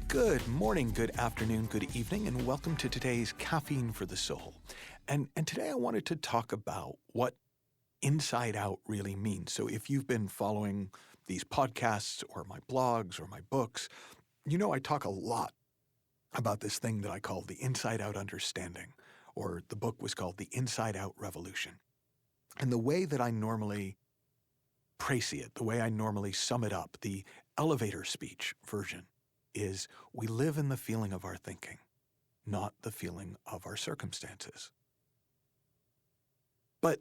Good morning, good afternoon, good evening, and welcome to today's Caffeine for the Soul. And today I wanted to talk about what inside out really means. So if you've been following these podcasts or my blogs or my books, you know I talk a lot about this thing that I call the inside out understanding, or the book was called The Inside Out Revolution. And the way that I normally précis it, the way I normally sum it up, the elevator speech version, is we live in the feeling of our thinking, not the feeling of our circumstances. But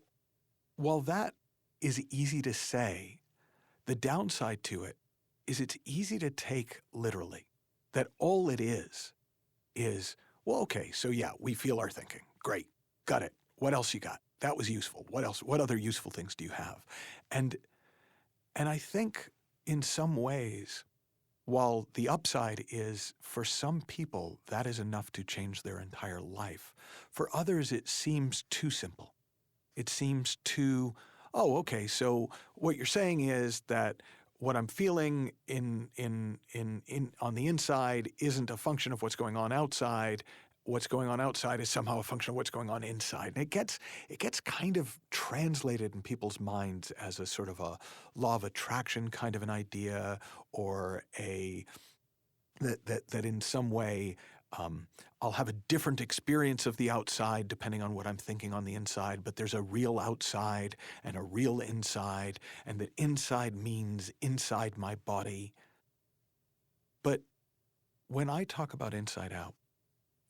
while that is easy to say, the downside to it is it's easy to take literally. That all it is, well, okay, so yeah, we feel our thinking. Great, got it. What else you got? That was useful. What else? What other useful things do you have? And I think in some ways, while the upside is, for some people, that is enough to change their entire life. For others, it seems too simple. It seems too, oh, okay, so what you're saying is that what I'm feeling on the inside isn't a function of what's going on outside. What's going on outside is somehow a function of what's going on inside. And it gets kind of translated in people's minds as a sort of a law of attraction kind of an idea, or that in some way I'll have a different experience of the outside depending on what I'm thinking on the inside, but there's a real outside and a real inside, and that inside means inside my body. But when I talk about inside out,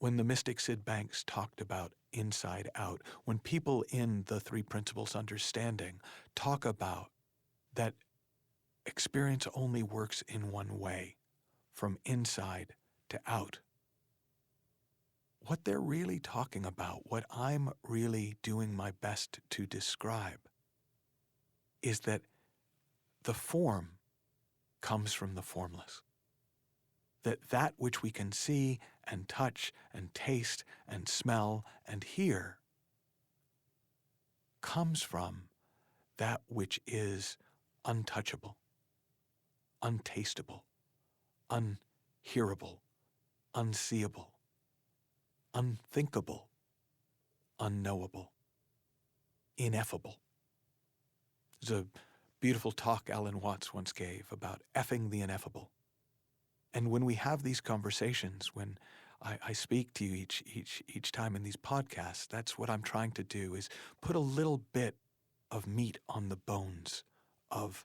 when the mystic Sid Banks talked about inside out, when people in the Three Principles understanding talk about that experience only works in one way, from inside to out, what they're really talking about, what I'm really doing my best to describe, is that the form comes from the formless. That which we can see and touch and taste and smell and hear comes from that which is untouchable, untastable, unhearable, unseeable, unthinkable, unknowable, ineffable. There's a beautiful talk Alan Watts once gave about effing the ineffable. And when we have these conversations, when I speak to you each time in these podcasts, that's what I'm trying to do, is put a little bit of meat on the bones of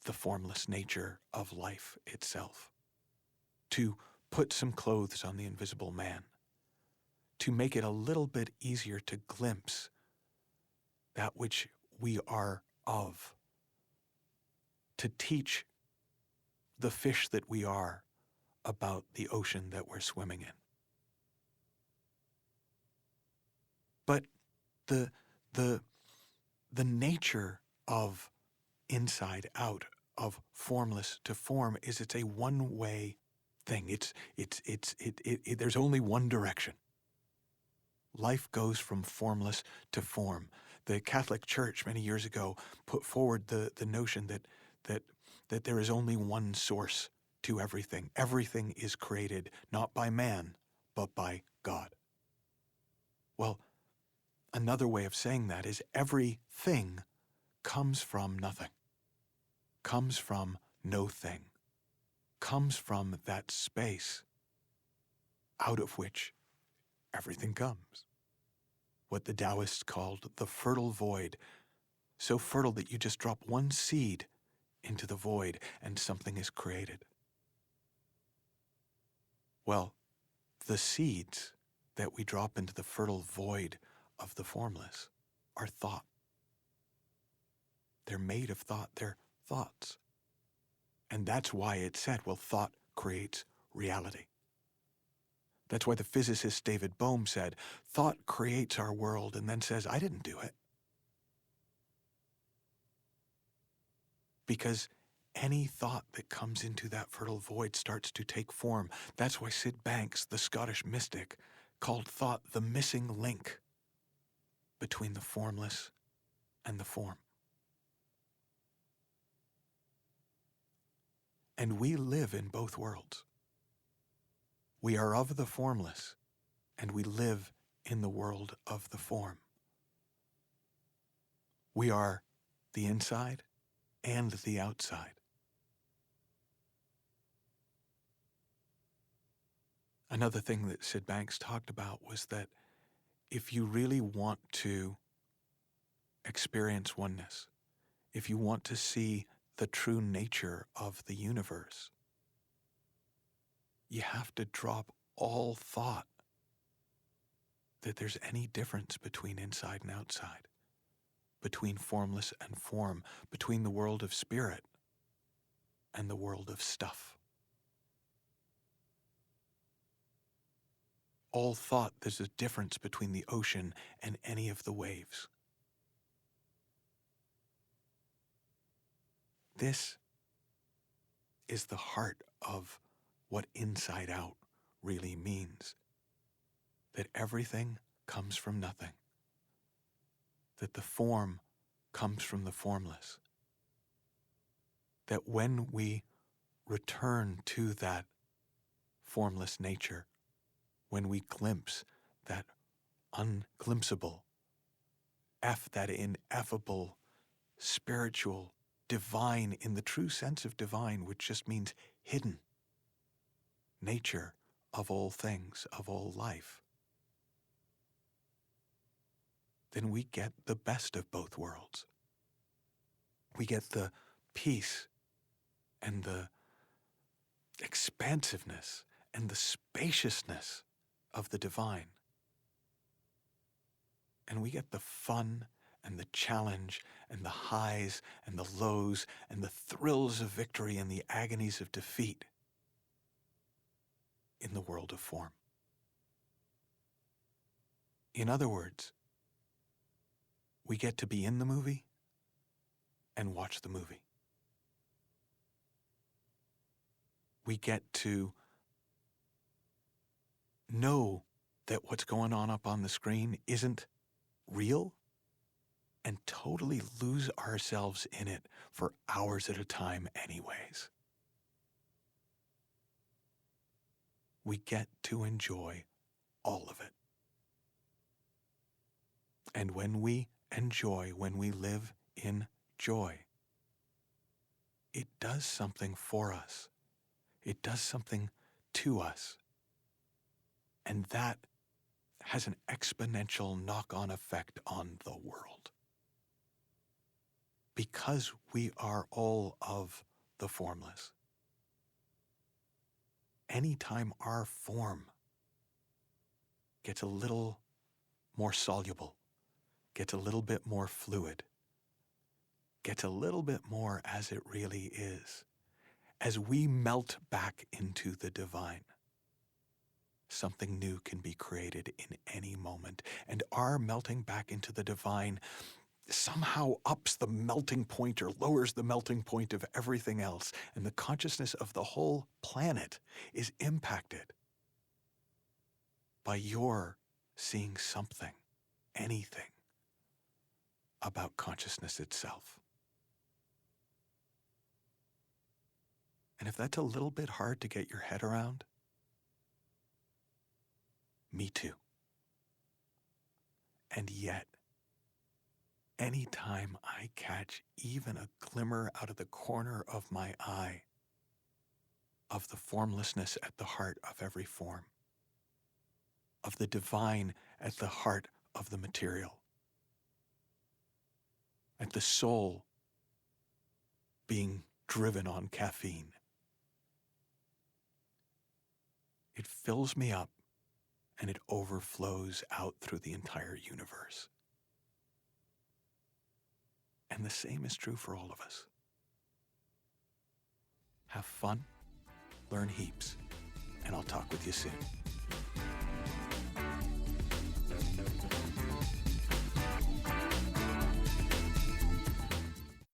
the formless nature of life itself, to put some clothes on the invisible man, to make it a little bit easier to glimpse that which we are of, to teach the fish that we are about the ocean that we're swimming in. But the nature of inside out, of formless to form, is it's a one-way thing. There's only one direction. Life goes from formless to form. The Catholic Church many years ago put forward the notion that there is only one source to everything. Everything is created not by man, but by God. Well, another way of saying that is everything comes from nothing, comes from no thing, comes from that space out of which everything comes. What the Taoists called the fertile void, so fertile that you just drop one seed into the void and something is created. Well, the seeds that we drop into the fertile void of the formless are thought. They're made of thought. They're thoughts. And that's why it's said, well, thought creates reality. That's why the physicist David Bohm said, thought creates our world, and then says, I didn't do it. Because any thought that comes into that fertile void starts to take form. That's why Sid Banks, the Scottish mystic, called thought the missing link between the formless and the form. And we live in both worlds. We are of the formless, and we live in the world of the form. We are the inside and the outside. Another thing that Sid Banks talked about was that if you really want to experience oneness, if you want to see the true nature of the universe, you have to drop all thought that there's any difference between inside and outside, between formless and form, between the world of spirit and the world of stuff. All thought there's a difference between the ocean and any of the waves. This is the heart of what inside out really means. That everything comes from nothing. That the form comes from the formless. That when we return to that formless nature, when we glimpse that unglimpsable, that ineffable, spiritual, divine, in the true sense of divine, which just means hidden, nature of all things, of all life, then we get the best of both worlds. We get the peace and the expansiveness and the spaciousness of the divine. And we get the fun and the challenge and the highs and the lows and the thrills of victory and the agonies of defeat in the world of form. In other words, we get to be in the movie and watch the movie. We get to know that what's going on up on the screen isn't real and totally lose ourselves in it for hours at a time anyways. We get to enjoy all of it. And when we enjoy, when we live in joy, it does something for us. It does something to us. And that has an exponential knock-on effect on the world. Because we are all of the formless. Anytime our form gets a little more soluble, gets a little bit more fluid, gets a little bit more as it really is, as we melt back into the divine, something new can be created in any moment. And our melting back into the divine somehow ups the melting point or lowers the melting point of everything else. And the consciousness of the whole planet is impacted by your seeing something, anything about consciousness itself. And if that's a little bit hard to get your head around, me too. And yet, anytime I catch even a glimmer out of the corner of my eye of the formlessness at the heart of every form, of the divine at the heart of the material, at the soul being driven on caffeine, it fills me up and it overflows out through the entire universe. And the same is true for all of us. Have fun, learn heaps, and I'll talk with you soon.